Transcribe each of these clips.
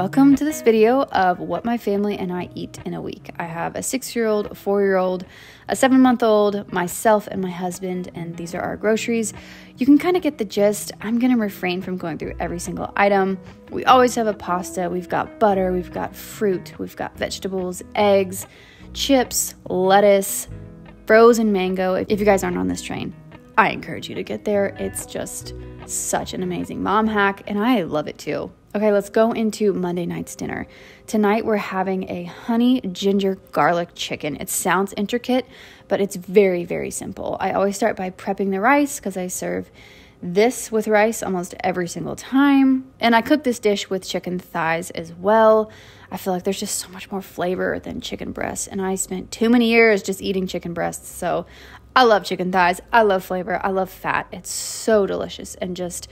Welcome to this video of what my family and I eat in a week. I have a 6-year-old, a 4-year-old, a 7-month-old, myself and my husband, and these are our groceries. You can kind of get the gist. I'm going to refrain from going through every single item. We always have a pasta. We've got butter, we've got fruit, we've got vegetables, eggs, chips, lettuce, frozen mango. If you guys aren't on this train, I encourage you to get there. It's just such an amazing mom hack, and I love it too. Okay, let's go into Monday night's dinner. Tonight we're having a honey ginger garlic chicken. It sounds intricate, but it's very, very simple. I always start by prepping the rice because I serve this with rice almost every single time. And I cook this dish with chicken thighs as well. I feel like there's just so much more flavor than chicken breasts, and I spent too many years just eating chicken breasts, so I love chicken thighs. I love flavor. I love fat. It's so delicious and just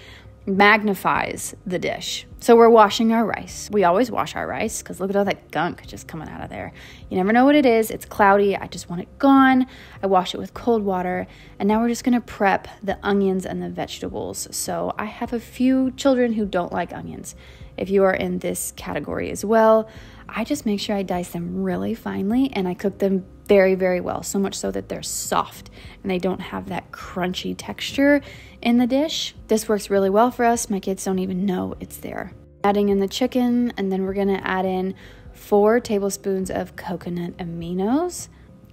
magnifies the dish. So we're washing our rice. We always wash our rice because look at all that gunk just coming out of there. You never know what it is. It's cloudy. I just want it gone. I wash it with cold water. And now we're just going to prep the onions and the vegetables. So I have a few children who don't like onions. If you are in this category as well, I just make sure I dice them really finely and I cook them very, very well, so much so that they're soft and they don't have that crunchy texture in the dish. This works really well for us. My kids don't even know it's there. Adding in the chicken, and then we're gonna add in 4 tablespoons of coconut aminos,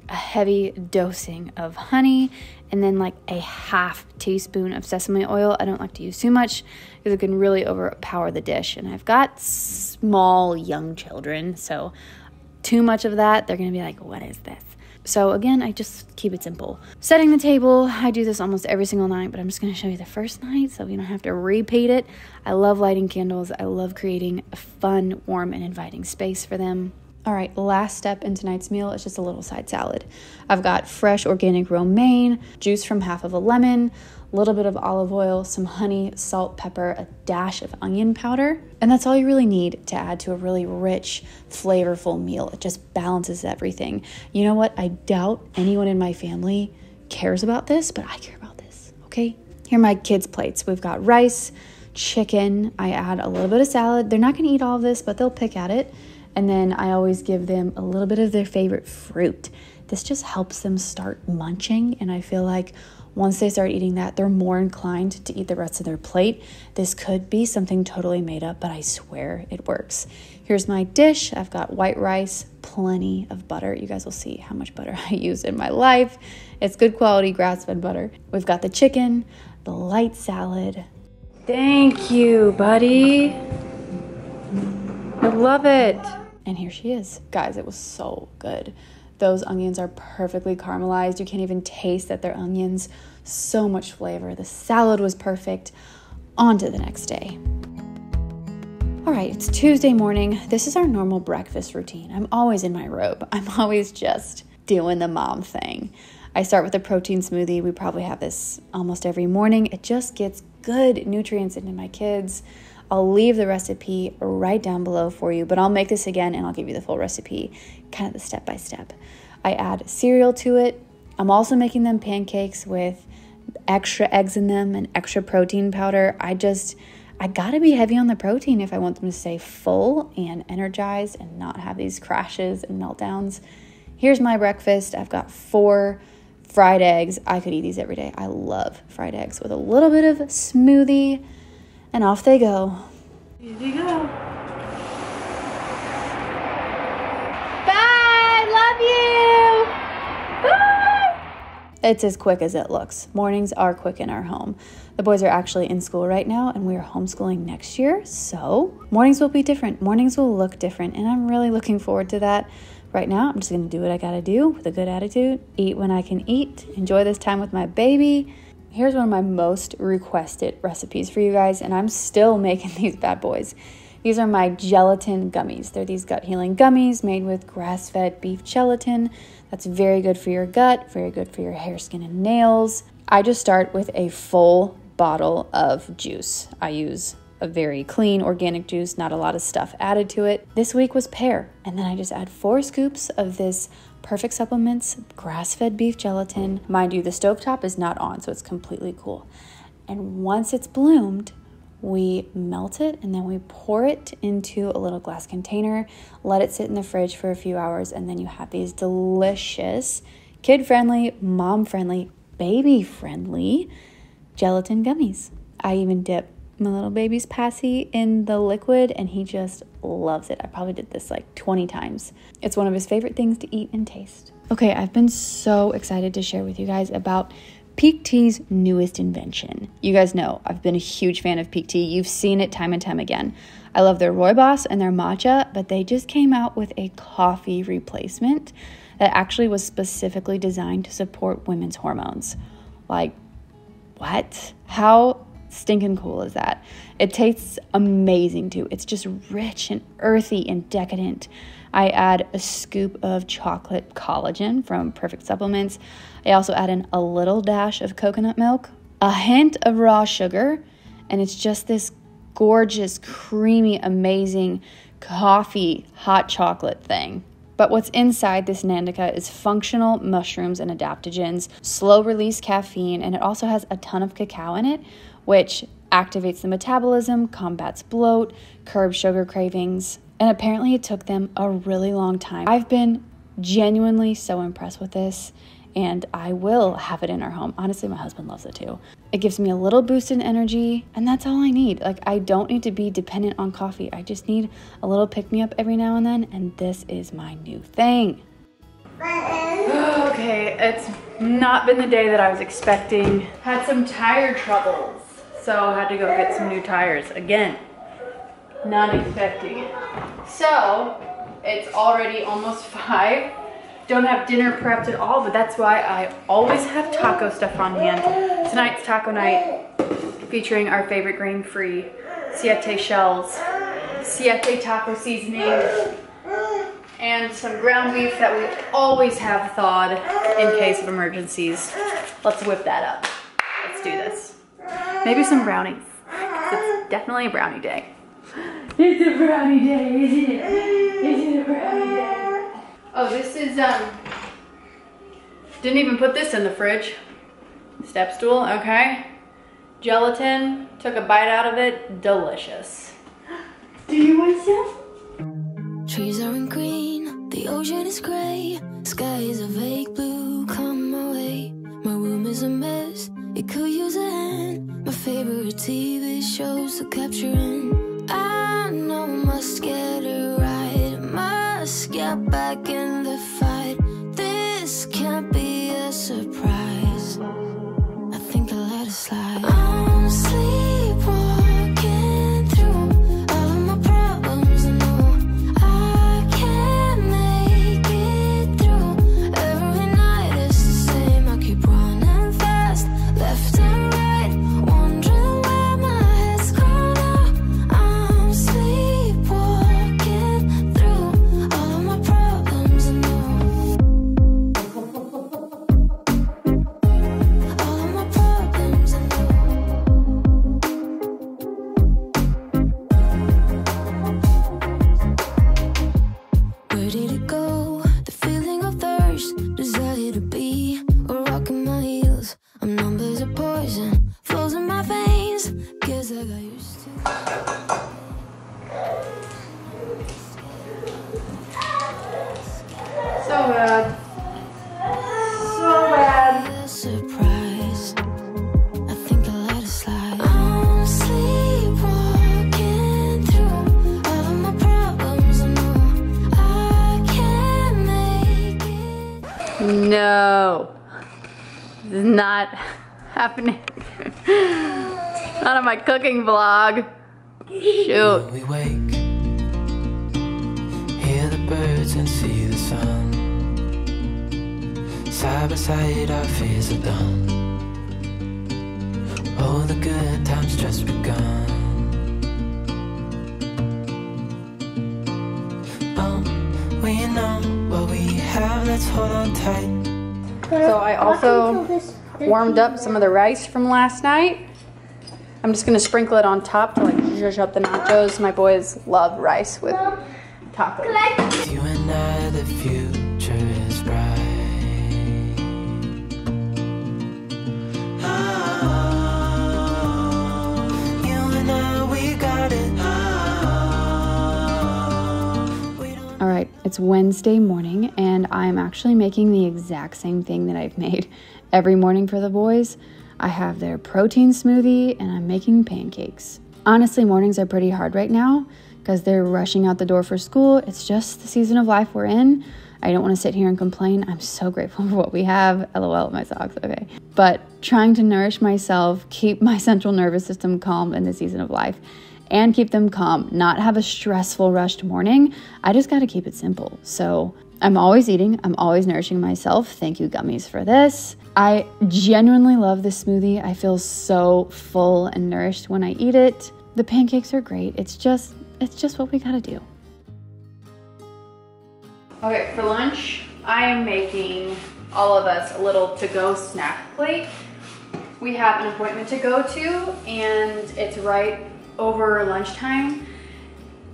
a heavy dosing of honey, and then like a half teaspoon of sesame oil. I don't like to use too much because it can really overpower the dish. And I've got small young children, so too much of that, they're gonna be like, what is this? So again, I just keep it simple. Setting the table, I do this almost every single night, but I'm just gonna show you the first night so we don't have to repeat it. I love lighting candles. I love creating a fun, warm, and inviting space for them. All right, last step in tonight's meal is just a little side salad. I've got fresh organic romaine, juice from half of a lemon, a little bit of olive oil, some honey, salt, pepper, a dash of onion powder. And that's all you really need to add to a really rich, flavorful meal. It just balances everything. You know what? I doubt anyone in my family cares about this, but I care about this, okay? Here are my kids' plates. We've got rice, chicken. I add a little bit of salad. They're not gonna eat all of this, but they'll pick at it. And then I always give them a little bit of their favorite fruit. This just helps them start munching, and I feel like once they start eating that, they're more inclined to eat the rest of their plate. This could be something totally made up, but I swear it works. Here's my dish. I've got white rice, plenty of butter. You guys will see how much butter I use in my life. It's good quality grass-fed butter. We've got the chicken, the light salad. Thank you, buddy. I love it. And here she is. Guys, it was so good. Those onions are perfectly caramelized. You can't even taste that they're onions. So much flavor. The salad was perfect. On to the next day. All right, it's Tuesday morning. This is our normal breakfast routine. I'm always in my robe. I'm always just doing the mom thing. I start with a protein smoothie. We probably have this almost every morning. It just gets good nutrients into my kids. I'll leave the recipe right down below for you, but I'll make this again and I'll give you the full recipe, kind of the step-by-step. I add cereal to it. I'm also making them pancakes with extra eggs in them and extra protein powder. I gotta be heavy on the protein if I want them to stay full and energized and not have these crashes and meltdowns. Here's my breakfast. I've got 4 fried eggs. I could eat these every day. I love fried eggs with a little bit of smoothie. And off they go. Here they go. Bye, love you. Bye. It's as quick as it looks. Mornings are quick in our home. The boys are actually in school right now and we are homeschooling next year. So mornings will be different. Mornings will look different. And I'm really looking forward to that. Right now, I'm just gonna do what I gotta do with a good attitude. Eat when I can eat. Enjoy this time with my baby. Here's one of my most requested recipes for you guys, and I'm still making these bad boys. These are my gelatin gummies. They're these gut healing gummies made with grass-fed beef gelatin. That's very good for your gut, very good for your hair, skin, and nails. I just start with a full bottle of juice. I use a very clean organic juice, not a lot of stuff added to it. This week was pear, and then I just add 4 scoops of this Perfect Supplements grass-fed beef gelatin. Mind you, the stovetop is not on, so it's completely cool. And once it's bloomed, we melt it and then we pour it into a little glass container, let it sit in the fridge for a few hours, and then you have these delicious, kid-friendly, mom-friendly, baby-friendly gelatin gummies. I even dip my little baby's passy in the liquid and he just loves it. I probably did this like 20 times. It's one of his favorite things to eat and taste. Okay, I've been so excited to share with you guys about Peak Tea's newest invention. You guys know I've been a huge fan of Peak Tea. You've seen it time and time again. I love their rooibos and their matcha, but they just came out with a coffee replacement that actually was specifically designed to support women's hormones. Like, what? How stinking cool is that? It tastes amazing too. It's just rich and earthy and decadent. I add a scoop of chocolate collagen from Perfect Supplements. I also add in a little dash of coconut milk, a hint of raw sugar, and it's just this gorgeous, creamy, amazing coffee hot chocolate thing. But what's inside this Nandica is functional mushrooms and adaptogens, slow release caffeine, and it also has a ton of cacao in it, which activates the metabolism, combats bloat, curbs sugar cravings, and apparently it took them a really long time. I've been genuinely so impressed with this, and I will have it in our home. Honestly, my husband loves it too. It gives me a little boost in energy, and that's all I need. Like, I don't need to be dependent on coffee. I just need a little pick-me-up every now and then, and this is my new thing. Okay, it's not been the day that I was expecting. Had some tire troubles, so I had to go get some new tires again. Not expecting it. So, it's already almost 5. Don't have dinner prepped at all, but that's why I always have taco stuff on hand. Tonight's taco night, featuring our favorite grain-free siete shells, siete taco seasoning, and some ground beef that we always have thawed in case of emergencies. Let's whip that up. Let's do this. Maybe some brownies. It's definitely a brownie day. It's a brownie day, isn't it? Is it a brownie day? Oh, this is, didn't even put this in the fridge. Step stool, okay. Gelatin, took a bite out of it, delicious. Do you want some? Trees aren't green, the ocean is gray, sky is a vague blue, come my way. My room is a mess, it could use a hand. My favorite TV shows to capture in. I know I must get it right, must get back in the fight. This can't be a surprise. I think I let it slide. I'm sleepwalking through all of my problems. I know I can't make it through. Every night it's the same. I keep running fast, left and right, wondering where my head's gone now. I'm sleepwalking through all of my problems. I know all of my problems. I know. Where did it go? The feeling of thirst, desire to be a rock in my heels. I'm numb as a poison, flows in my veins. Guess I got used to. So bad. So bad. A surprise. I think I let it slide. I'm sleepwalking through all of my problems. I know I can't make it. No. This is not happening. Not on my cooking vlog. Shoot. We wake, hear the birds and see the sun. Side by side our fears are done. Oh, the good times just begun. Oh, we know what we have, let's hold on tight. So I also warmed up some of the rice from last night. I'm just gonna sprinkle it on top to like zhuzh up the nachos. My boys love rice with tacos. With you and I, the future is bright. Oh, you and I It's Wednesday morning, and I'm actually making the exact same thing that I've made every morning for the boys. I have their protein smoothie, and I'm making pancakes. Honestly, mornings are pretty hard right now because they're rushing out the door for school. It's just the season of life we're in. I don't want to sit here and complain. I'm so grateful for what we have. LOL at my socks, okay. But trying to nourish myself, keep my central nervous system calm in the season of life, and keep them calm, not have a stressful, rushed morning. I just got to keep it simple. So I'm always eating. I'm always nourishing myself. Thank you, gummies, for this. I genuinely love this smoothie. I feel so full and nourished when I eat it. The pancakes are great. It's just what we got to do. Okay, for lunch, I am making all of us a little to-go snack plate. We have an appointment to go to, and it's right over lunchtime.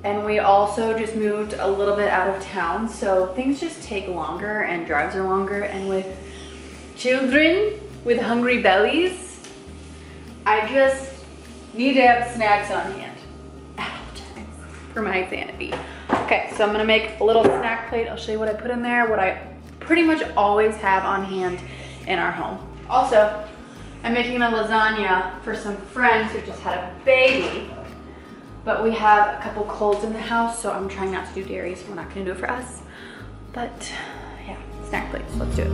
And we also just moved a little bit out of town, so things just take longer and drives are longer. And with children with hungry bellies, I just need to have snacks on hand at all times for my sanity. Okay, so I'm gonna make a little snack plate. I'll show you what I put in there, what I pretty much always have on hand in our home. Also, I'm making a lasagna for some friends who just had a baby, but we have a couple colds in the house, so I'm trying not to do dairy, so we're not gonna do it for us. But yeah, snack plates, let's do it.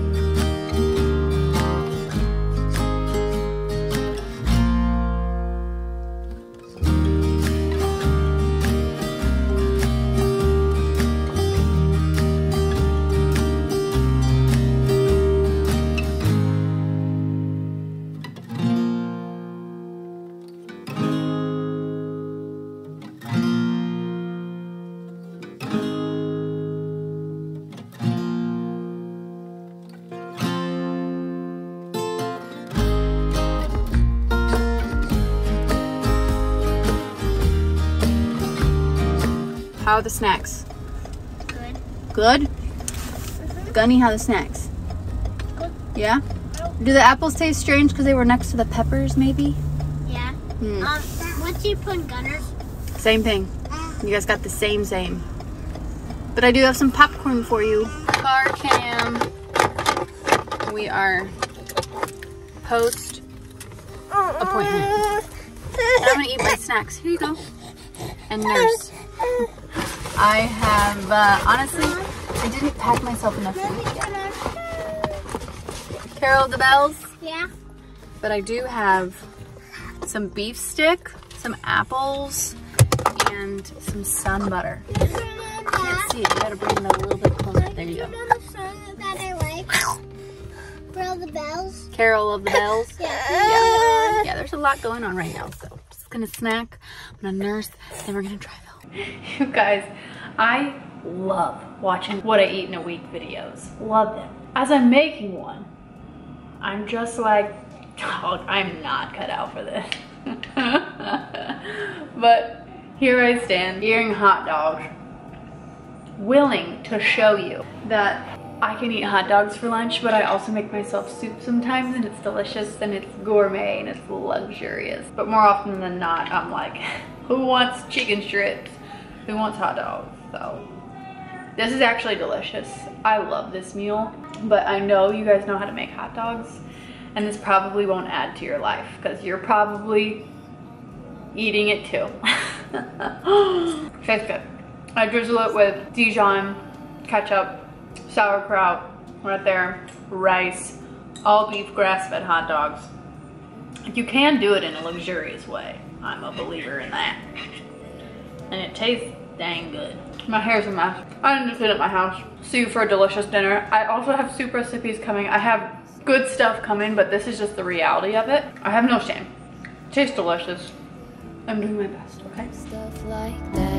How are the snacks? Good. Good? Mm-hmm. Gunny, how are the snacks? Good. Yeah? Do the apples taste strange because they were next to the peppers, maybe? Yeah. What do you put in Gunners? Same thing. You guys got the same. But I do have some popcorn for you. Car cam. We are post appointment. I'm gonna eat my snacks. Here you go. And nurse. I have, honestly, I didn't pack myself enough food yet. Carol of the Bells? Yeah. But I do have some beef stick, some apples, and some sun butter. Can't see it, you gotta bring it a little bit closer. There you go. You know the song that I like? Carol of the Bells? Carol of the Bells? Yeah. Yeah, there's a lot going on right now, so I'm just gonna snack, I'm gonna nurse, then we're gonna drive out. You guys, I love watching what I eat in a week videos. Love them. As I'm making one, I'm just like, oh, I'm not cut out for this. But here I stand eating hot dogs, willing to show you that I can eat hot dogs for lunch, but I also make myself soup sometimes, and it's delicious and it's gourmet and it's luxurious. But more often than not, I'm like, who wants chicken strips? Who wants hot dogs? So this is actually delicious. I love this meal, but I know you guys know how to make hot dogs, and this probably won't add to your life because you're probably eating it too. Tastes good. I drizzle it with Dijon, ketchup, sauerkraut right there, rice, all beef grass-fed hot dogs. You can do it in a luxurious way. I'm a believer in that. And it tastes dang good. My hair's a mess. I didn't just sit at my house. See you for a delicious dinner. I also have soup recipes coming. I have good stuff coming, but this is just the reality of it. I have no shame. It tastes delicious. I'm doing my best, okay? Stuff like that.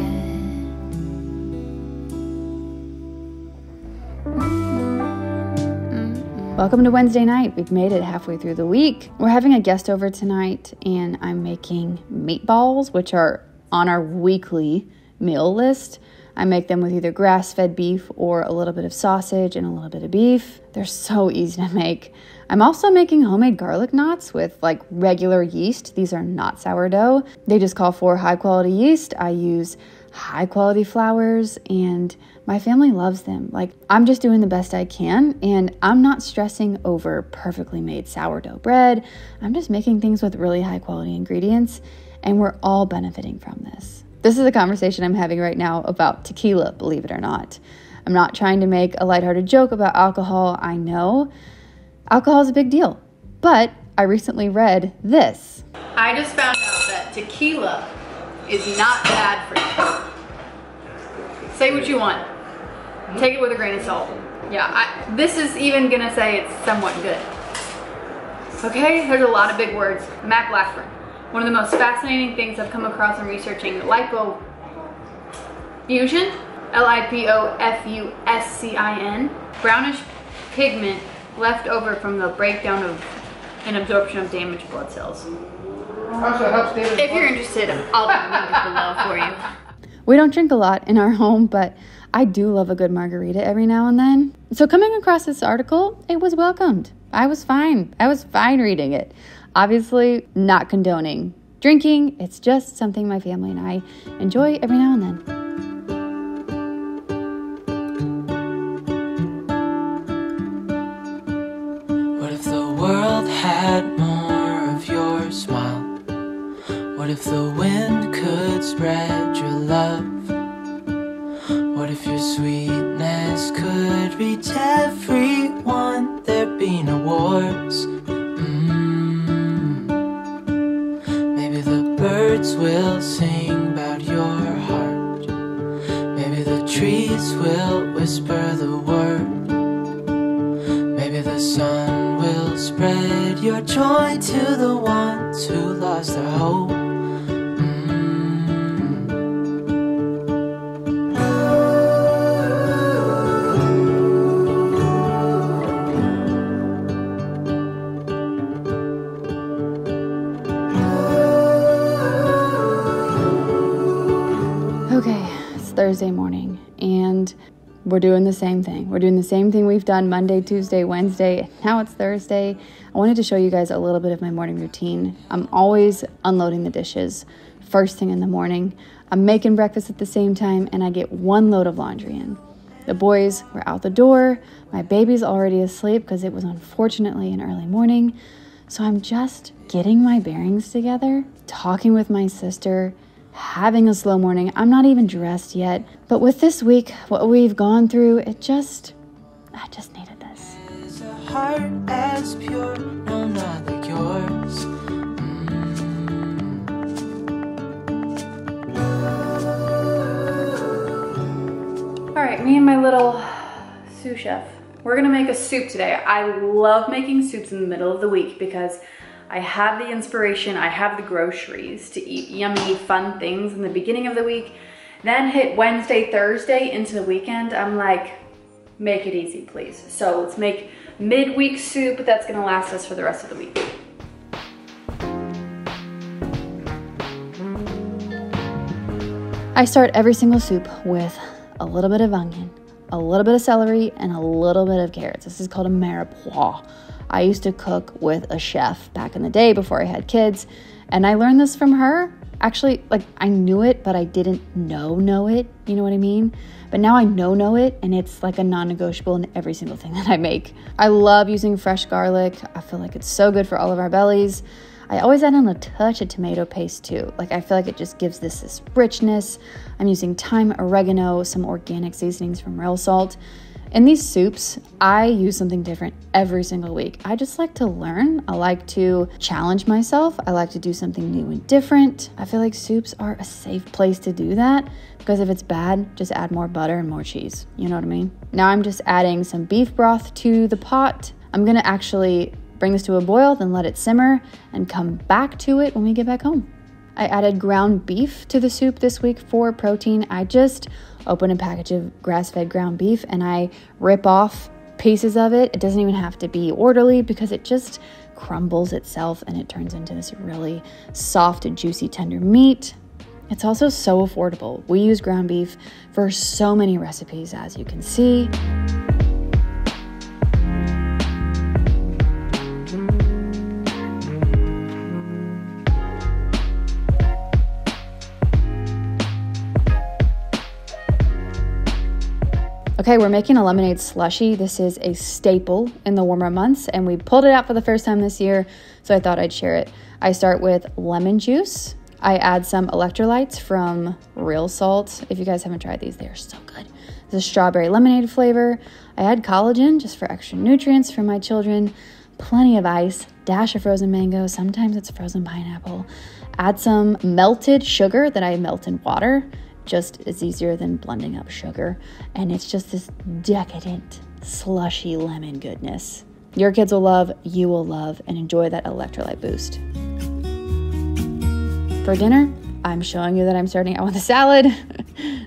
Welcome to Wednesday night. We've made it halfway through the week. We're having a guest over tonight, and I'm making meatballs, which are on our weekly meal list. I make them with either grass-fed beef or a little bit of sausage and a little bit of beef. They're so easy to make. I'm also making homemade garlic knots with like regular yeast. These are not sourdough. They just call for high quality yeast. I use high quality flours, and my family loves them. Like, I'm just doing the best I can, and I'm not stressing over perfectly made sourdough bread. I'm just making things with really high quality ingredients, and we're all benefiting from this. This is a conversation I'm having right now about tequila, believe it or not. I'm not trying to make a lighthearted joke about alcohol. I know alcohol is a big deal, but I recently read this. I just found out that tequila is not bad for you. Say what you want. Take it with a grain of salt. Yeah, this is even gonna say it's somewhat good. Okay, there's a lot of big words. Matt Blackburn. One of the most fascinating things I've come across in researching lipofuscin, Lipofuscin, brownish pigment left over from the breakdown of and absorption of damaged blood cells. If you're interested, I'll link it below for you. We don't drink a lot in our home, but I do love a good margarita every now and then. So coming across this article, it was welcomed. I was fine. I was fine reading it. Obviously, not condoning drinking. It's just something my family and I enjoy every now and then. What if the world had more of your smile? What if the wind could spread your love? What if your sweetness could reach everyone? There'd be no wars. Maybe the birds will sing about your heart. Maybe the trees will whisper the word. Maybe the sun will spread your joy to the ones who lost their hope. Okay, it's Thursday morning, and we're doing the same thing. We're doing the same thing we've done Monday, Tuesday, Wednesday. Now it's Thursday. I wanted to show you guys a little bit of my morning routine. I'm always unloading the dishes first thing in the morning. I'm making breakfast at the same time, and I get one load of laundry in. The boys were out the door. My baby's already asleep because it was unfortunately an early morning. So I'm just getting my bearings together, talking with my sister, having a slow morning. I'm not even dressed yet, but with this week, what we've gone through, I just needed this. Is a heart as pure, no, not like yours. All right, me and my little sous chef, we're gonna make a soup today. I love making soups in the middle of the week because I have the inspiration, I have the groceries to eat yummy, fun things in the beginning of the week. Then hit Wednesday, Thursday into the weekend, I'm like, make it easy, please. So let's make midweek soup that's gonna last us for the rest of the week. I start every single soup with a little bit of onion, a little bit of celery, and a little bit of carrots. This is called a mirepoix. I used to cook with a chef back in the day before I had kids, and I learned this from her. Actually, like, I knew it, but I didn't know it, you know what I mean? But now I know it, and it's like a non-negotiable in every single thing that I make. I love using fresh garlic. I feel like it's so good for all of our bellies. I always add in a touch of tomato paste too. Like, I feel like it just gives this richness. I'm using thyme, oregano, some organic seasonings from Real Salt. In these soups, I use something different every single week. I just like to learn. I like to challenge myself. I like to do something new and different. I feel like soups are a safe place to do that because if it's bad, just add more butter and more cheese. You know what I mean? Now I'm just adding some beef broth to the pot. I'm gonna actually bring this to a boil, then let it simmer and come back to it when we get back home. I added ground beef to the soup this week for protein. I just open a package of grass-fed ground beef and I rip off pieces of it. It doesn't even have to be orderly because it just crumbles itself and it turns into this really soft and juicy tender meat. It's also so affordable. We use ground beef for so many recipes, as you can see. Okay, we're making a lemonade slushie. This is a staple in the warmer months, and we pulled it out for the first time this year, so I thought I'd share it. I start with lemon juice. I add some electrolytes from Real Salt. If you guys haven't tried these, they're so good. It's a strawberry lemonade flavor. I add collagen just for extra nutrients for my children. Plenty of ice, dash of frozen mango. Sometimes it's frozen pineapple. Add some melted sugar that I melt in water. Just is easier than blending up sugar. And it's just this decadent, slushy lemon goodness. Your kids will love, you will love, and enjoy that electrolyte boost. For dinner, I'm showing you that I'm starting out with a salad.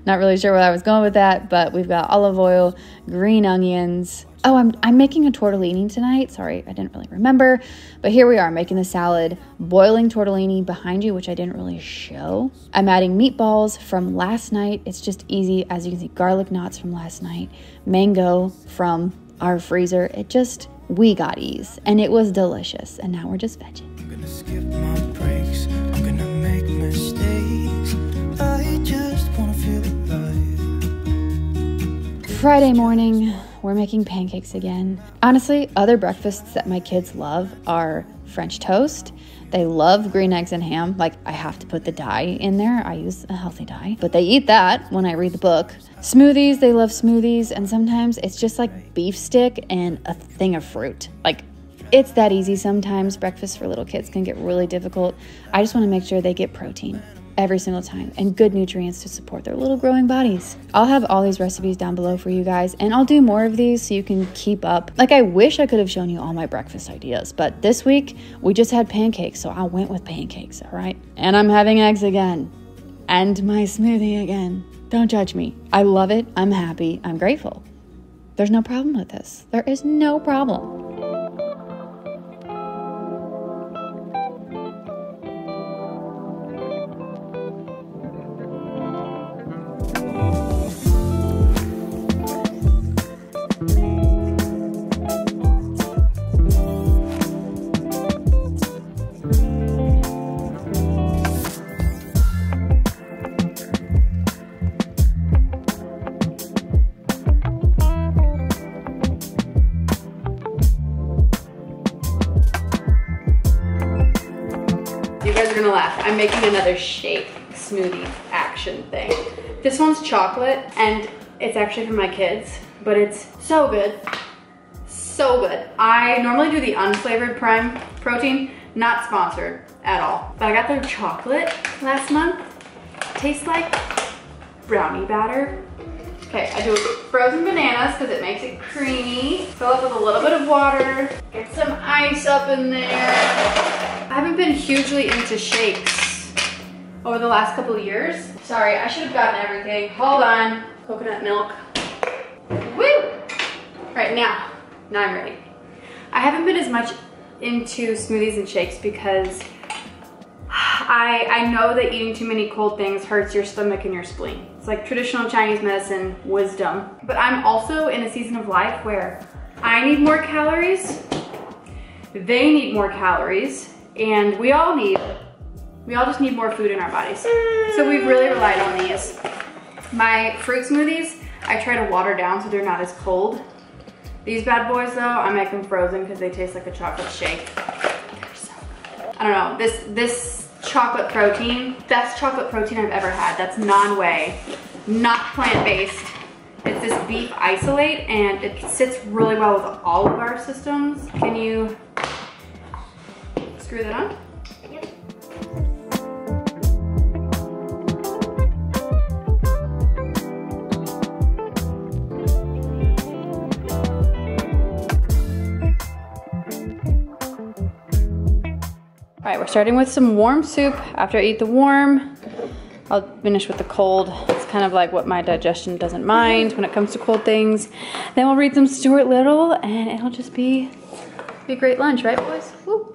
Not really sure where I was going with that, but we've got olive oil, green onions. Oh, I'm making a tortellini tonight. Sorry, I didn't really remember. But here we are making the salad, boiling tortellini behind you, which I didn't really show. I'm adding meatballs from last night. It's just easy. As you can see, garlic knots from last night, mango from our freezer. We got ease, and it was delicious. And now we're just vegging. I'm gonna skip my breaks. I'm gonna make mistakes. I just wanna feel alive. Friday morning, we're making pancakes again. Honestly, other breakfasts that my kids love are French toast. They love green eggs and ham. Like, I have to put the dye in there. I use a healthy dye, but they eat that when I read the book. Smoothies, they love smoothies. And sometimes it's just like beef stick and a thing of fruit. Like, it's that easy sometimes. Breakfast for little kids can get really difficult. I just want to make sure they get protein every single time and good nutrients to support their little growing bodies. I'll have all these recipes down below for you guys, and I'll do more of these so you can keep up. Like, I wish I could have shown you all my breakfast ideas, but this week we just had pancakes, so I went with pancakes, all right? And I'm having eggs again and my smoothie again. Don't judge me. I love it. I'm happy. I'm grateful. There's no problem with this. There is no problem. You guys are gonna laugh. I'm making another shake smoothie action thing. This one's chocolate, and it's actually for my kids, but it's so good. So good. I normally do the unflavored prime protein, not sponsored at all. But I got their chocolate last month. Tastes like brownie batter. Okay, I do frozen bananas because it makes it creamy. Fill up with a little bit of water. Get some ice up in there. I haven't been hugely into shakes over the last couple of years. Sorry, I should have gotten everything. Hold on. Coconut milk. Woo! Right, now I'm ready. I haven't been as much into smoothies and shakes because I know that eating too many cold things hurts your stomach and your spleen. It's like traditional Chinese medicine wisdom. But I'm also in a season of life where I need more calories, they need more calories, and we all just need more food in our bodies. So we've really relied on these. My fruit smoothies, I try to water down so they're not as cold. These bad boys though, I make them frozen because they taste like a chocolate shake. They're so good. I don't know, this chocolate protein, best chocolate protein I've ever had. That's non-whey, not plant-based. It's this beef isolate, and it sits really well with all of our systems. Can you screw that on? Yep. All right, we're starting with some warm soup. After I eat the warm, I'll finish with the cold. It's kind of like what my digestion doesn't mind when it comes to cold things. Then we'll read some Stuart Little, and it'll just be a great lunch, right, boys? Woo.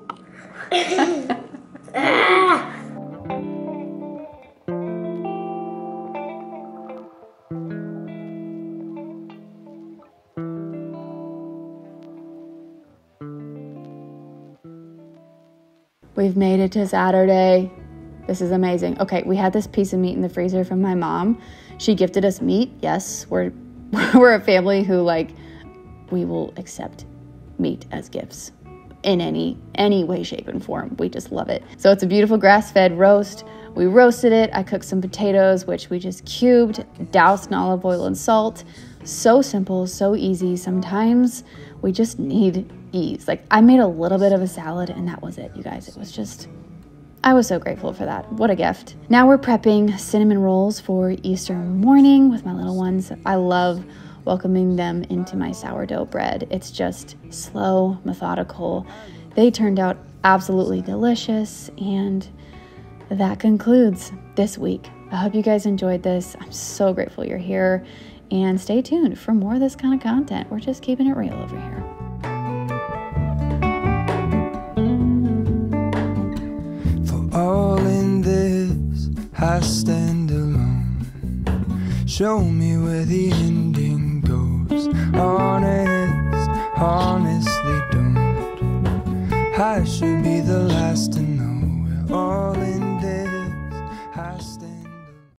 We've made it to Saturday. This is amazing. Okay, we had this piece of meat in the freezer from my mom. She gifted us meat. Yes, we're we're a family who, like, we will accept meat as gifts in any way, shape, and form. We just love it. So it's a beautiful grass-fed roast. We roasted it. I cooked some potatoes, which we just cubed, doused in olive oil and salt. So simple, so easy. Sometimes we just need ease. Like, I made a little bit of a salad and that was it, you guys. It was just, I was so grateful for that. What a gift. Now we're prepping cinnamon rolls for Easter morning with my little ones. I love welcoming them into my sourdough bread. It's just slow, methodical. They turned out absolutely delicious, and that concludes this week. I hope you guys enjoyed this. I'm so grateful you're here, and stay tuned for more of this kind of content. We're just keeping it real over here. For all in this, I stand alone. Show me where the ending goes. Honest, honestly don't. I should be the last to know. We're all in